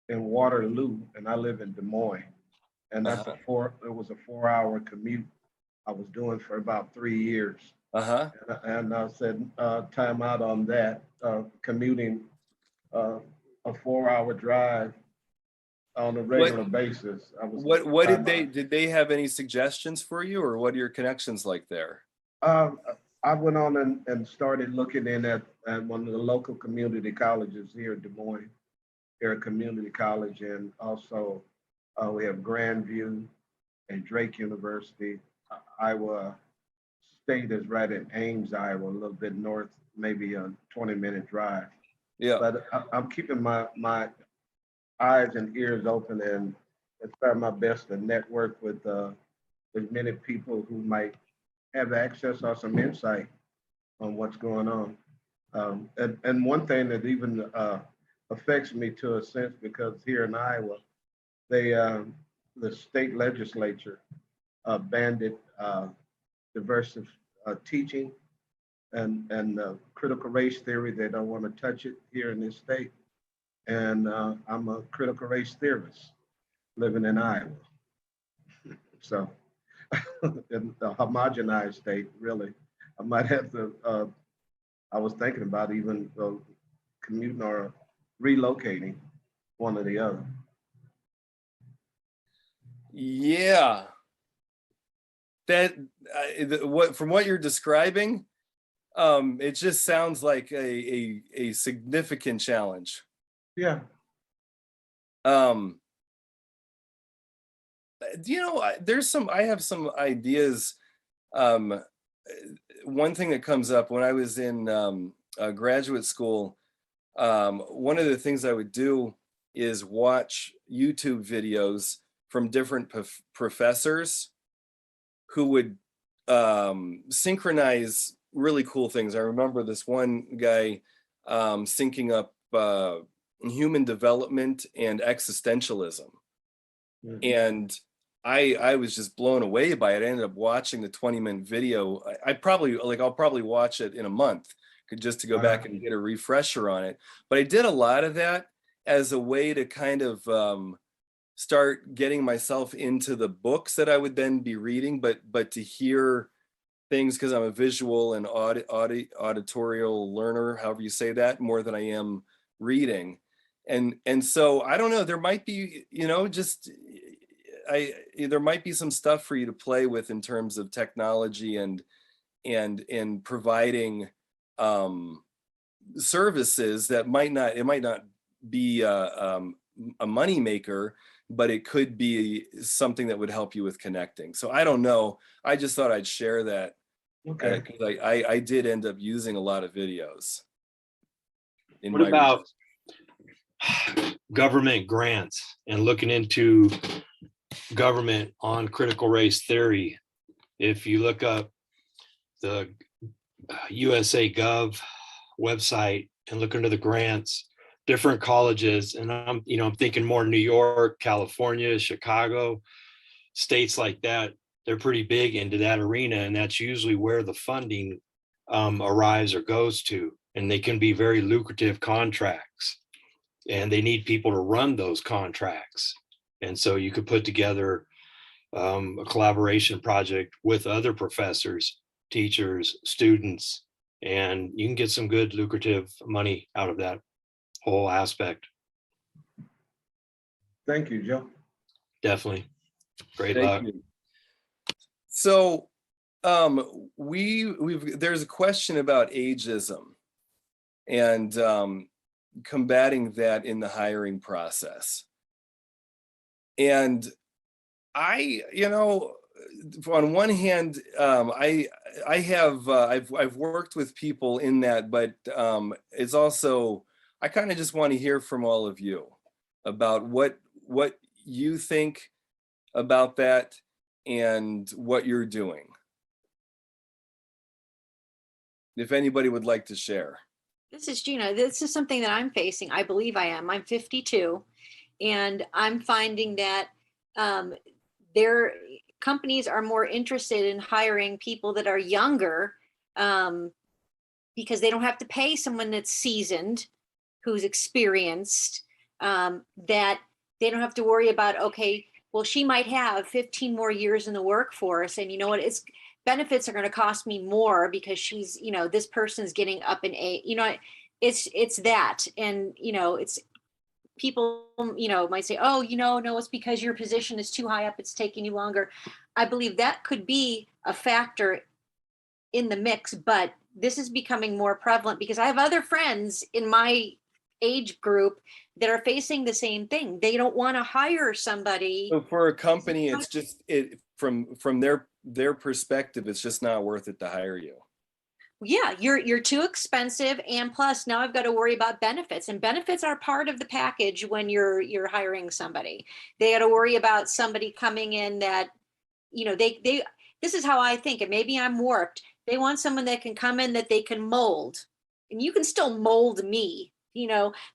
in Waterloo, and I live in Des Moines. And that's it was a 4-hour commute I was doing for about 3 years. And I said, time out on that, commuting a 4-hour drive on a regular basis. What did they have any suggestions for you, or what are your connections like there? I went on and started looking in at one of the local community colleges here in Des Moines, here at Community College, and also we have Grandview and Drake University. Iowa State is right in Ames, Iowa, a little bit north, maybe a 20-minute drive. Yeah. But I'm keeping my eyes and ears open, and try my best to network with as many people who might have access or some insight on what's going on. And one thing that even affects me to a sense, because here in Iowa, the state legislature banded diversive teaching and critical race theory. They don't want to touch it here in this state. And I'm a critical race theorist living in Iowa. So in the homogenized state, really, I might have to, I was thinking about even commuting or relocating, one or the other. Yeah. That from what you're describing, it just sounds like a significant challenge. Yeah. I have some ideas. One thing that comes up when I was in graduate school, one of the things I would do is watch YouTube videos from different professors who would synchronize really cool things. I remember this one guy syncing up human development and existentialism. Mm-hmm. And I was just blown away by it. I ended up watching the 20-minute video. I'll probably watch it in a month, just to go back and get a refresher on it. But I did a lot of that as a way to kind of start getting myself into the books that I would then be reading, but to hear things, because I'm a visual and auditorial learner, however you say that, more than I am reading. And so I don't know, there might be, there might be some stuff for you to play with in terms of technology and providing services that might not be a money maker, but it could be something that would help you with connecting. So I don't know. I just thought I'd share that. Okay. Because I did end up using a lot of videos. What about government grants and looking into government on critical race theory? If you look up the USA Gov website and look into the grants, different colleges, and I'm thinking more New York, California, Chicago, states like that, they're pretty big into that arena, and that's usually where the funding arrives or goes to, and they can be very lucrative contracts, and they need people to run those contracts. And so you could put together a collaboration project with other professors, teachers, students, and you can get some good lucrative money out of that whole aspect. Thank you, Joe. Definitely. Great Thank luck. you. So there's a question about ageism and combating that in the hiring process. And on one hand, I've worked with people in that, but it's also, I kind of just want to hear from all of you about what you think about that and what you're doing. If anybody would like to share. This is Gina. This is something that I'm facing. I believe I am. I'm 52, and I'm finding that their companies are more interested in hiring people that are younger because they don't have to pay someone that's seasoned, who's experienced, that they don't have to worry about, okay, well, she might have 15 more years in the workforce, and you know what, benefits are going to cost me more because she's, this person's getting up in age, it's that. And, it's people, might say, oh, no, it's because your position is too high up, it's taking you longer. I believe that could be a factor in the mix, but this is becoming more prevalent because I have other friends in my age group that are facing the same thing. They don't want to hire somebody. So for a company, it's just from their perspective, it's just not worth it to hire you. Yeah, you're too expensive, and plus now I've got to worry about benefits, and benefits are part of the package when you're hiring somebody. They got to worry about somebody coming in that, they this is how I think, and maybe I'm warped. They want someone that can come in that they can mold, and you can still mold me,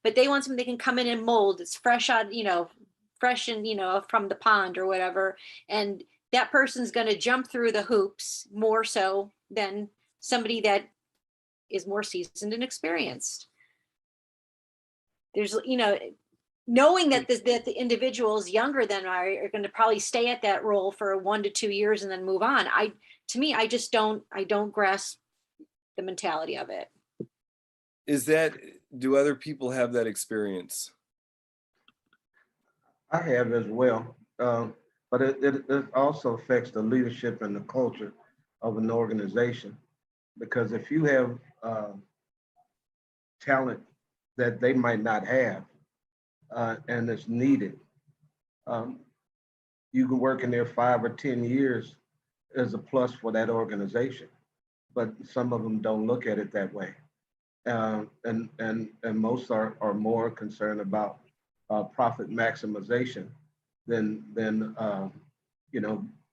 but they want someone they can come in and mold. It's fresh out, fresh and from the pond or whatever, and that person's going to jump through the hoops more so than somebody that is more seasoned and experienced. There's, knowing that the individuals younger than I are going to probably stay at that role for 1 to 2 years and then move on. I don't grasp the mentality of it. Do other people have that experience? I have as well, but it also affects the leadership and the culture of an organization. Because if you have talent that they might not have and it's needed, you can work in there 5 or 10 years as a plus for that organization. But some of them don't look at it that way. And most are more concerned about profit maximization than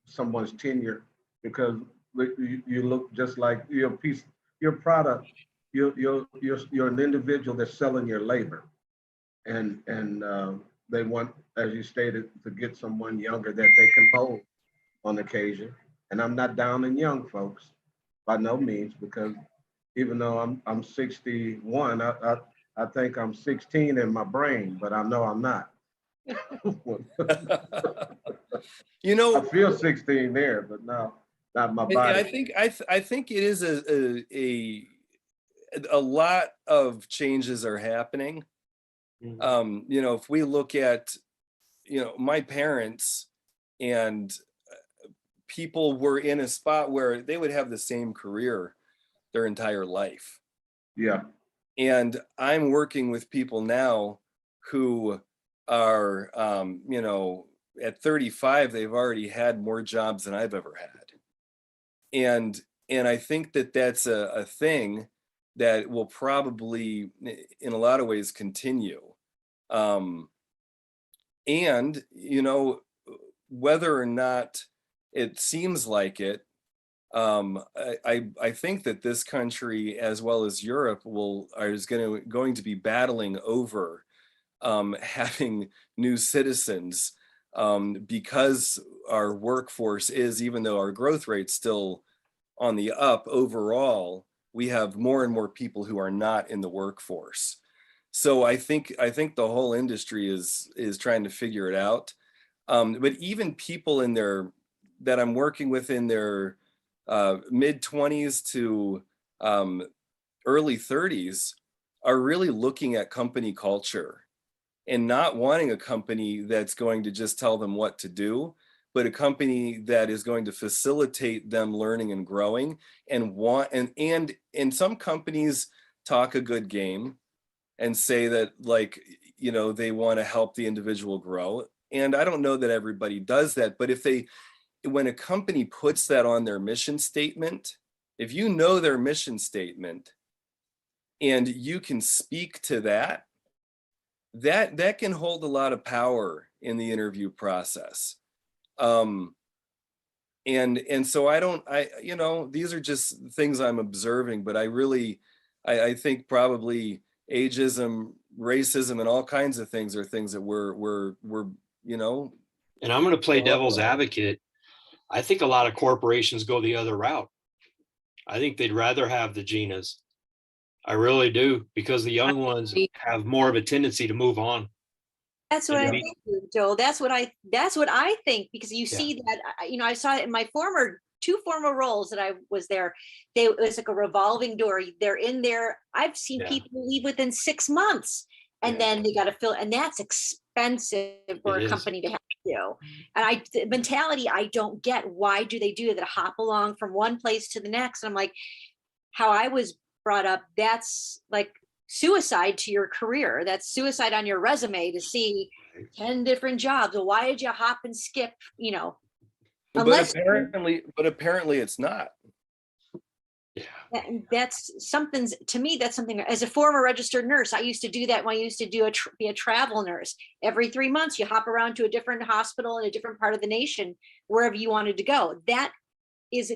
someone's tenure, because you look just like your product. You're an individual that's selling your labor, and they want, as you stated, to get someone younger that they can mold on occasion. And I'm not down in young folks by no means, because even though I'm 61, I think I'm 16 in my brain, but I know I'm not. You know, I feel 16 there, but no, not my I body. I think it is a lot of changes are happening. You know, if we look at, you know, my parents, and people were in a spot where they would have the same career their entire life. Yeah, And I'm working with people now who are, you know, at 35, they've already had more jobs than I've ever had. And I think that that's a thing that will probably, in a lot of ways, continue. And, you know, whether or not it seems like it, I think that this country, as well as Europe, is going to be battling over having new citizens, because our workforce is, even though our growth rate's still on the up overall, we have more and more people who are not in the workforce. So I think the whole industry is trying to figure it out. But even people that I'm working with in their mid 20s to early 30s are really looking at company culture and not wanting a company that's going to just tell them what to do, but a company that is going to facilitate them learning and growing, and some companies talk a good game and say that, like, you know, they want to help the individual grow. And I don't know that everybody does that, but when a company puts that on their mission statement, if you know their mission statement and you can speak to that, that can hold a lot of power in the interview process. And so you know, these are just things I'm observing, but I think probably ageism, racism, and all kinds of things are things that we're you know. And I'm going to play devil's advocate. I think a lot of corporations go the other route. I think they'd rather have the Ginas. I really do, because the young ones have more of a tendency to move on. That's what I think, Joel. That's what I think, because you see that, you know, I saw it in my two former roles that I was there. It was like a revolving door. They're in there. I've seen people leave within 6 months, and then they got to fill, and that's expensive for a company to have to do. And the mentality I don't get. Why do they do that? Hop along from one place to the next. And I'm like, how I was brought up, that's like suicide to your career. That's suicide on your resume to see 10 different jobs. Well, why did you hop and skip, you know? But apparently it's not. That's something, to me, that's something, as a former registered nurse, I used to do that when I used to be a travel nurse. Every 3 months, you hop around to a different hospital in a different part of the nation, wherever you wanted to go. That is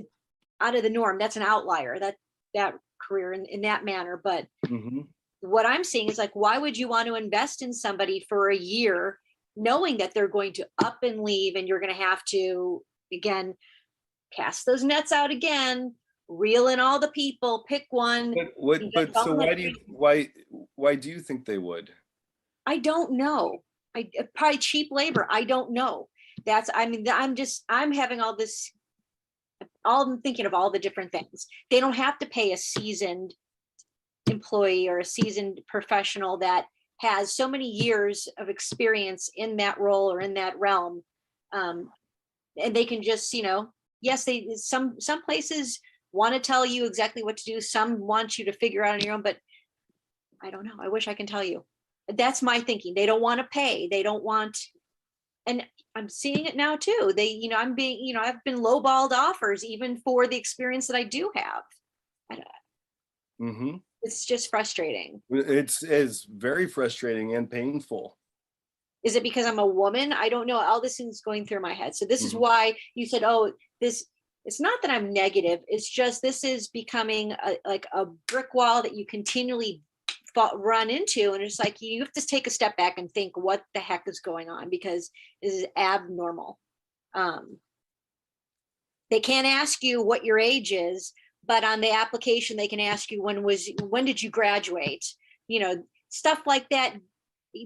out of the norm. That's an outlier, that career in that manner. But what I'm seeing is, like, why would you want to invest in somebody for a year knowing that they're going to up and leave, and you're going to have to, again, cast those nets out again, reel in all the people, pick one. But so why do you think they would? I don't know. Probably cheap labor. I don't know. I'm having I'm thinking of all the different things. They don't have to pay a seasoned employee or a seasoned professional that has so many years of experience in that role or in that realm. And they can just, you know, yes, some places want to tell you exactly what to do. Some want you to figure out on your own, but I don't know. I wish I can tell you. That's my thinking. They don't want to pay. They don't want, and I'm seeing it now too. They, you know, I've been lowballed offers even for the experience that I do have. It's just frustrating. It's very frustrating and painful. Is it because I'm a woman? I don't know. All this is going through my head. So this is why you said, oh, it's not that I'm negative. It's just, this is becoming like a brick wall that you continually run into, and it's like you have to take a step back and think what the heck is going on, because this is abnormal. They can't ask you what your age is, but on the application they can ask you when did you graduate, you know, stuff like that.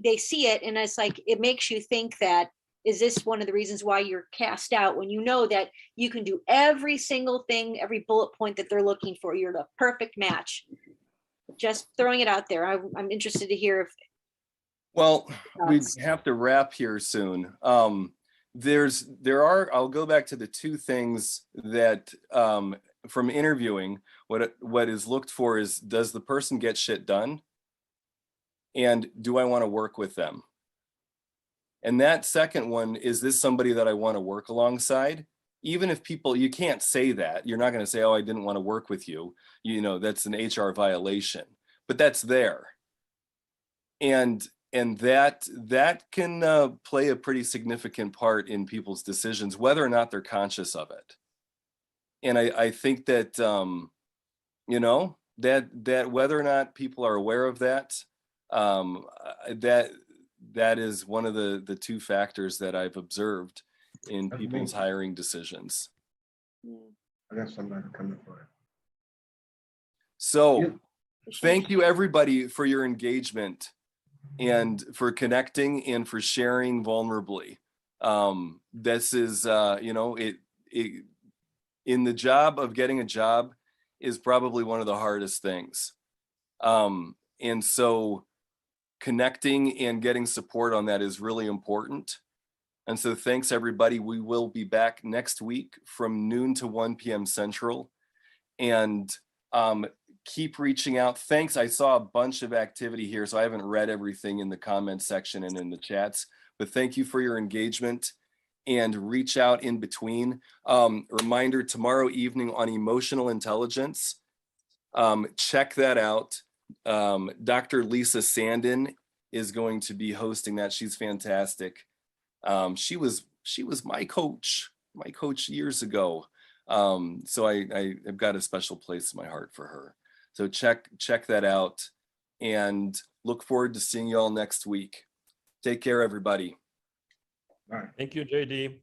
They see it, and it's like it makes you think that, is this one of the reasons why you're cast out, when you know that you can do every single thing, every bullet point that they're looking for? You're the perfect match. Just throwing it out there. I'm interested to hear if. Well, we have to wrap here soon. I'll go back to the two things that from interviewing, what is looked for is, does the person get shit done? And do I want to work with them? And that second one, is this somebody that I want to work alongside? Even if you can't say that, you're not going to say, oh, I didn't want to work with you. You know, that's an HR violation, but that's there. And that can play a pretty significant part in people's decisions, whether or not they're conscious of it. And I think that, you know, that whether or not people are aware of that, that is one of the two factors that I've observed in people's hiring decisions. I got somebody coming for it. So thank you everybody for your engagement and for connecting and for sharing vulnerably. This is, you know, it in the job of getting a job is probably one of the hardest things. And so connecting and getting support on that is really important. And so thanks everybody. We will be back next week from noon to 1 p.m. Central. And keep reaching out. Thanks. I saw a bunch of activity here, so I haven't read everything in the comments section and in the chats, but thank you for your engagement, and reach out in between. Reminder, tomorrow evening on emotional intelligence, check that out. Dr. Lisa Sandin is going to be hosting that. She's fantastic. She was my coach years ago. So I've got a special place in my heart for her. So check that out, and look forward to seeing you all next week. Take care, everybody. All right. Thank you, JD.